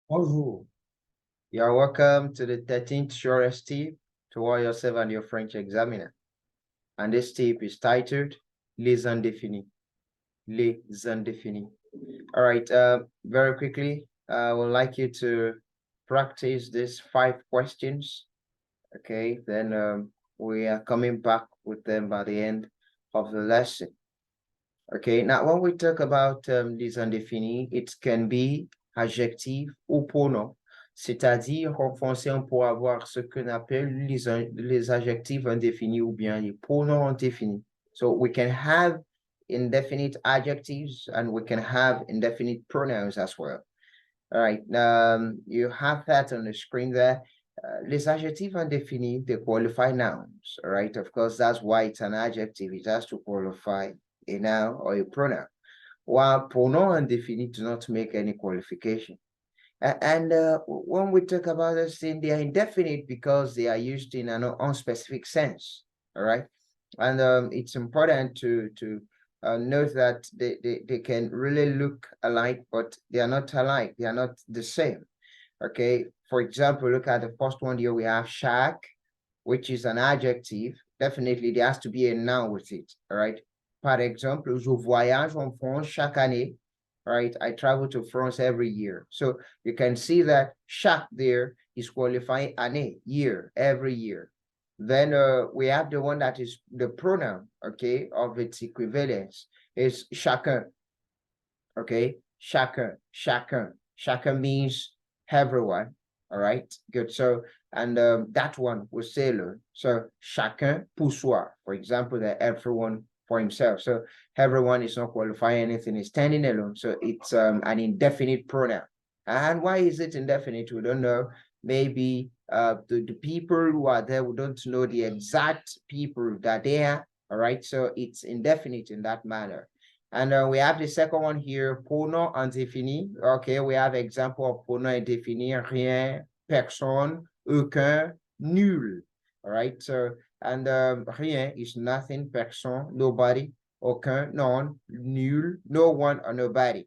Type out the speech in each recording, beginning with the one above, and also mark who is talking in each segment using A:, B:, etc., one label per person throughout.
A: Bonjour. You're welcome to the 13th Surest tip toward yourself and your French examiner. And this tip is titled Les Indéfinis. Les Indéfinis. All right, very quickly, I would like you to practice these 5 questions. Okay, then we are coming back with them by the end of the lesson. Okay, now when we talk about les indéfinis, it can be adjectif ou pronom. C'est-à-dire, en français, on pourrait avoir ce qu'on appelle les adjectifs indéfinis ou bien les pronoms indéfinis. So we can have indefinite adjectives and we can have indefinite pronouns as well. All right, you have that on the screen there. Les adjectifs indéfinis, they qualify nouns, all right? Of course, that's why it's an adjective. It has to qualify a noun or a pronoun, while pronoun indéfinis do not make any qualification. And when we talk about this thing, they are indefinite because they are used in an unspecific sense, all right? And it's important to note that they can really look alike, but they are not alike. They are not the same, okay? For example, look at the first one here. We have chaque, which is an adjective. Definitely, there has to be a noun with it, all right? Par exemple, je voyage en France chaque année, right? I travel to France every year. So you can see that chaque there is qualifying année, year, every year. Then we have the one that is the pronoun, okay, of its equivalence is chacun, okay? Chacun, chacun. Chacun means everyone, all right? Good. So, and that one was sailor. So chacun pour soi, for example, that everyone for himself. So everyone is not qualifying anything, is standing alone. So it's an indefinite pronoun. And why is it indefinite? We don't know. Maybe the people who are there, we don't know the exact people that they are. All right. So it's indefinite in that manner. And we have the second one here, pronom indéfini. Okay, we have example of pronom indéfini, rien, personne, aucun, nul. All right, so, and rien is nothing, personne, nobody, aucun, none, nul, no one or nobody.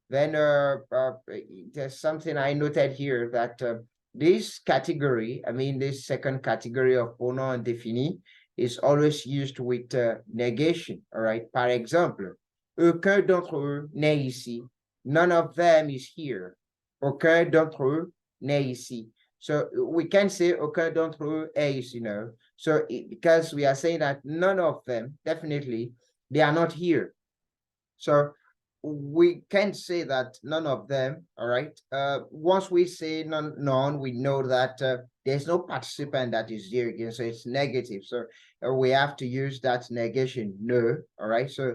A: Then there's something I noted here that this category, I mean, this second category of pronom indéfini is always used with negation, all right? Par exemple, aucun d'entre eux n'est ici. None of them is here. Aucun d'entre eux n'est ici. So we can say aucun d'entre eux est ici, you know. So because we are saying that none of them, definitely, they are not here. So we can say that none of them, all right? Once we say none, we know that there's no participant that is here again, so it's negative. So we have to use that negation, ne, all right? So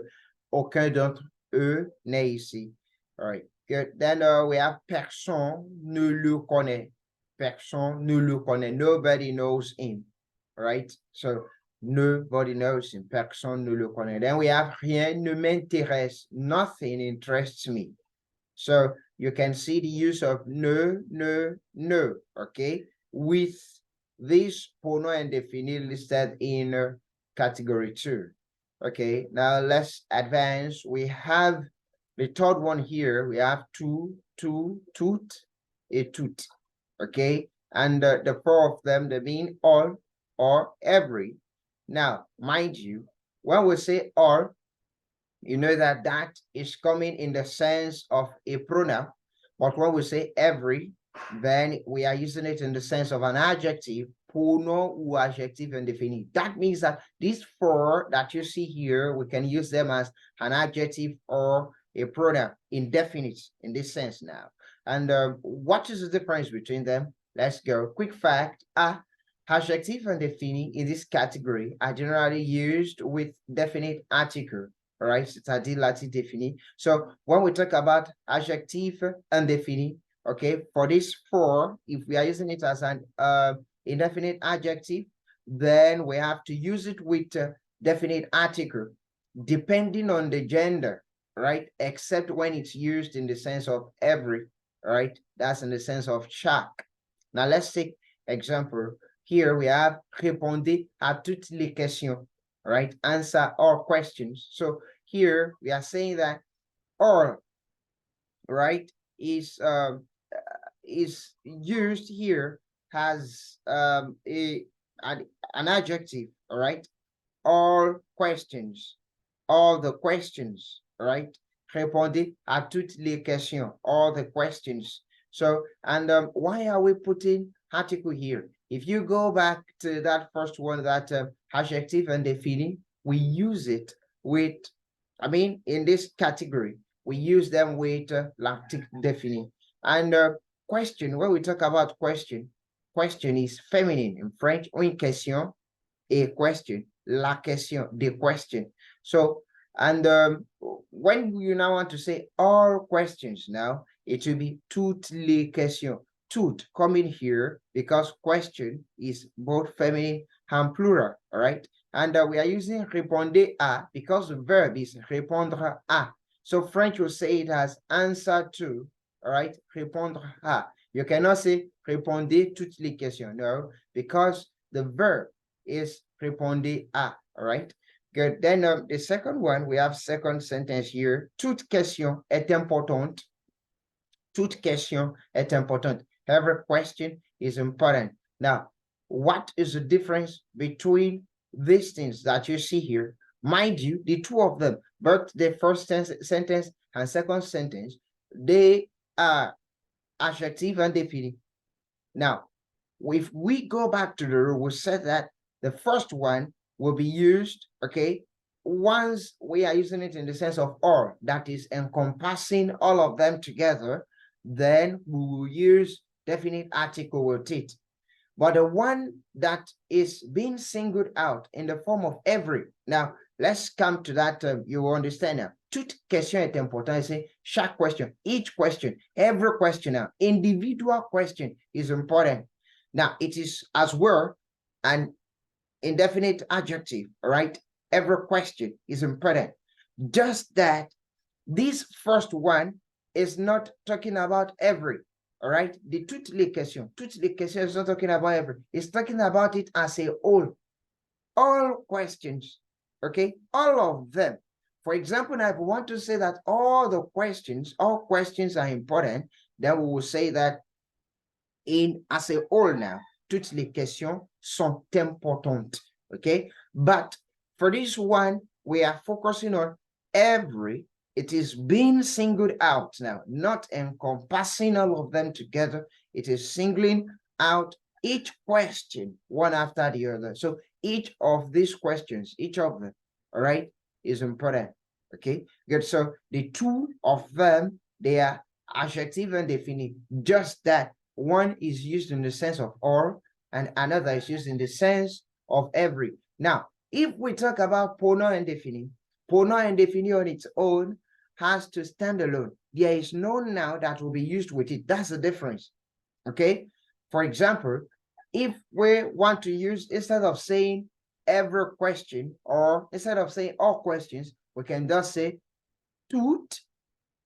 A: aucun d'entre eux n'est ici. All right, good. Then we have personne ne le connaît. Personne ne le connaît. Nobody knows him. All right, so nobody knows him. Personne ne le connaît. Then we have rien ne m'intéresse. Nothing interests me. So you can see the use of ne, okay, with this pronoun indéfini listed in category 2. Okay, now let's advance. We have the third one here. We have tout, tout, et tout. Okay, and the 4 of them, they mean all or every. Now, mind you, when we say all, you know that that is coming in the sense of a pronoun. But when we say every, then we are using it in the sense of an adjective, pronom ou adjective indéfini. That means that these 4 that you see here, we can use them as an adjective or a pronoun, indefinite in this sense now. And what is the difference between them? Let's go. Quick fact, adjective indéfini in this category are generally used with definite article. All right, c'est-à-dire l'article défini. So when we talk about adjective indéfini, okay, for this 4, if we are using it as an indefinite adjective, then we have to use it with definite article, depending on the gender, right? Except when it's used in the sense of every, right? That's in the sense of chaque. Now let's take example. Here we have répondez à toutes les questions, right? Answer all questions. So here we are saying that all, right, is is used here as an adjective, all right? All questions, all the questions, all right? Répondez à toutes les questions, all the questions. So, and why are we putting article here? If you go back to that first one, that adjective indéfini, we use it with, I mean, in this category, we use them with l'article défini. And question, when we talk about question, question is feminine in French, une question, a question, la question, the question. So, and when you now want to say all questions now, it will be toutes les questions. Toutes come in here because question is both feminine and plural, all right? And we are using répondez à because the verb is répondre à. So French will say it as answer to, all right? Répondre à. You cannot say répondez toutes les questions, no, because the verb is répondez à, all right? Good. Then the second one, we have second sentence here. Toute question est importante. Toute question est importante. Every question is important. Now, what is the difference between these things that you see here? Mind you, the two of them, but the first sentence and second sentence, they are adjective indéfini. Now, if we go back to the rule, we said that the first one will be used, okay, once we are using it in the sense of all, that is encompassing all of them together, then we will use definite article with it. But the one that is being singled out in the form of every, now let's come to that, you will understand now. Toute question est important. C'est chaque question, each question, every question now, individual question is important. Now, it is as well an indefinite adjective, right? Every question is important. Just that this first one is not talking about every, all right? The toutes les questions is not talking about every. It's talking about it as a whole. All questions, okay? All of them. For example, now if we want to say that all questions are important, then we will say that in as a whole now, toutes les questions sont importantes, okay? But for this one, we are focusing on every, it is being singled out now, not encompassing all of them together. It is singling out each question one after the other. So each of these questions, each of them, all right, is important, okay? Good, so the two of them, they are adjective indéfini, just that one is used in the sense of all and another is used in the sense of every. Now, if we talk about pronom indéfini on its own has to stand alone. There is no noun that will be used with it. That's the difference, okay? For example, if we want to use, instead of saying every question or instead of saying all questions, we can just say toutes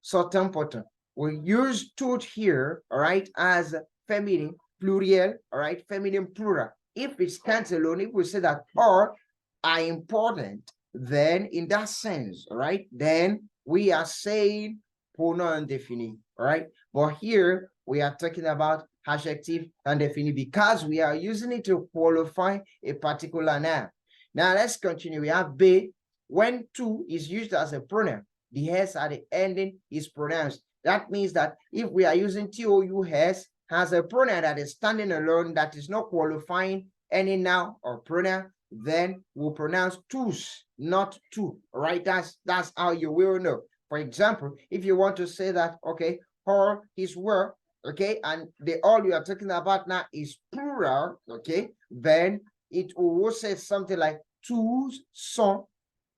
A: sont importantes. We use tout here, all right, as feminine pluriel, all right, feminine plural. If it stands alone, if we say that all are important, then in that sense, all right, then we are saying pronom indéfini, all right? But here we are talking about adjective indéfini because we are using it to qualify a particular noun. Now let's continue. We have B. When to is used as a pronoun, the S at the ending is pronounced. That means that if we are using TOUS as a pronoun that is standing alone, that is not qualifying any noun or pronoun, then we'll pronounce tous, not two, right? That's how you will know. For example, if you want to say that, okay, all his work, okay, and the all you are talking about now is plural, okay, then it will say something like tous sont.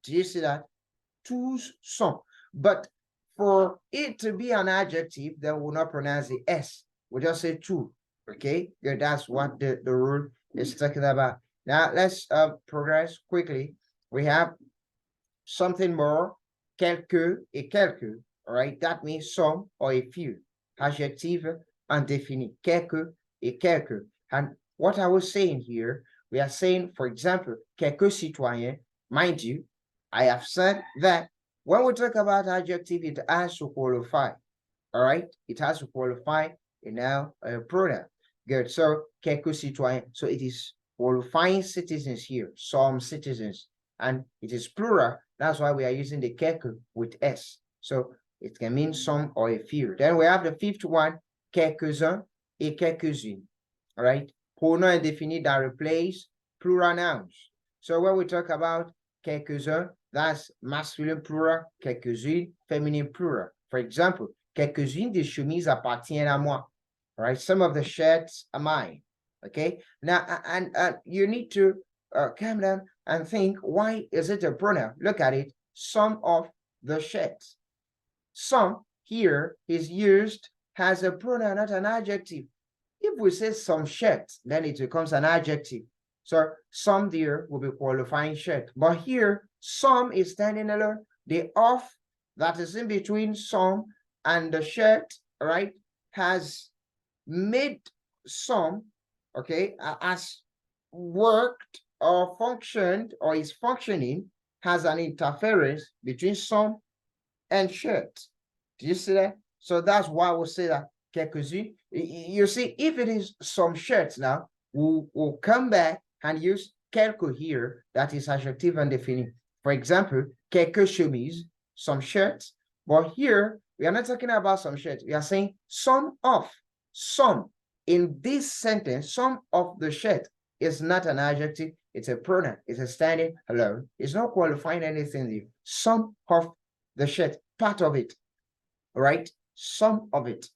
A: Do you see that? Tous sont. But for it to be an adjective, then we'll not pronounce the S. We'll just say two, okay? Yeah, that's what the rule is talking about. Now, let's progress quickly. We have something more, quelques et quelques, all right? That means some or a few. Adjective indéfini, quelques et quelques. And what I was saying here, we are saying, for example, quelques citoyens, mind you, I have said that when we talk about adjective, it has to qualify, all right? It has to qualify a noun, a pronoun. Good. So, quelques citoyens. So it is qualifying citizens here, some citizens, and it is plural. That's why we are using the quelques with S. So it can mean some or a few. Then we have the fifth one, quelques-uns et quelques-unes. All right. Pronoun indéfini that replace plural nouns. So when we talk about quelques-uns, that's masculine plural, quelques-unes, feminine plural. For example, quelques-unes des chemises appartiennent à moi. All right. Some of the shirts are mine. Okay. Now, and you need to calm down and think, why is it a pronoun? Look at it. Some of the shirts. Some here is used as a pronoun, not an adjective. If we say some shirts, then it becomes an adjective. So some there will be qualifying shirt. But here, some is standing alone. The of that is in between some and the shirt, right, has made some, okay, as worked or functioned or is functioning, has an interference between some and shirt. Do you see that? So that's why we'll say that quelques-unes. You see, if it is some shirts now, we'll come back and use quelques here, that is adjective indéfini. For example, quelques chemises, some shirts. But here, we are not talking about some shirts. We are saying some of. Some. In this sentence, some of the shirt is not an adjective. It's a pronoun. It's a standing alone. It's not qualifying anything there. Some of the shirt, part of it. All right, some of it.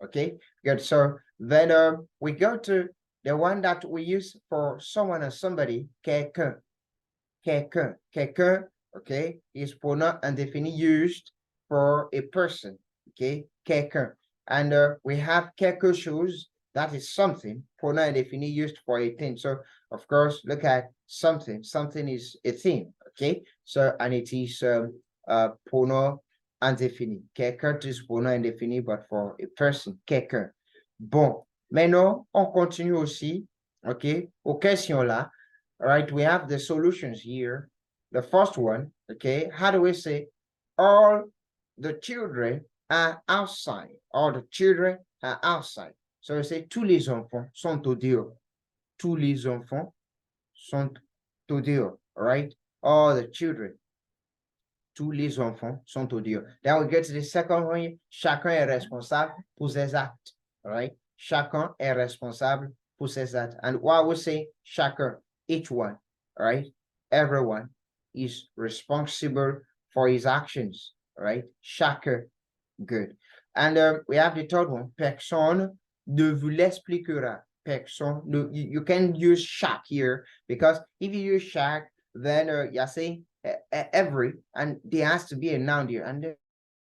A: Okay, good. So then we go to the one that we use for someone or somebody, quelqu'un. Quelqu'un. Quelqu'un, okay, is pronoun indéfini used for a person. Okay, quelqu'un. And we have quelque chose, that is something, pronoun indéfini used for a thing. So, of course, look at something. Something is a thing. Okay, so, and it is pronoun indéfini. Quelqu'un is pronoun indéfini, but for a person, quelqu'un. Bon, maintenant, on continue aussi, okay, aux questions là. All right, we have the solutions here. The first one, okay, how do we say all the children are outside? All the children are outside. So we say tous les enfants sont au dehors. Tous les enfants sont au dehors. All right, all the children. Tous les enfants sont au dehors. Then we get to the second one. Chacun est responsable pour ses actes. All right, chacun est responsable pour ses actes. And why we say chacun? Each one, all right? Everyone is responsible for his actions, all right? Chacun, good. And we have the third one, personne ne vous l'expliquera. Personne, you can use chaque here, because if you use chaque, then you're saying every, and there has to be a noun here, and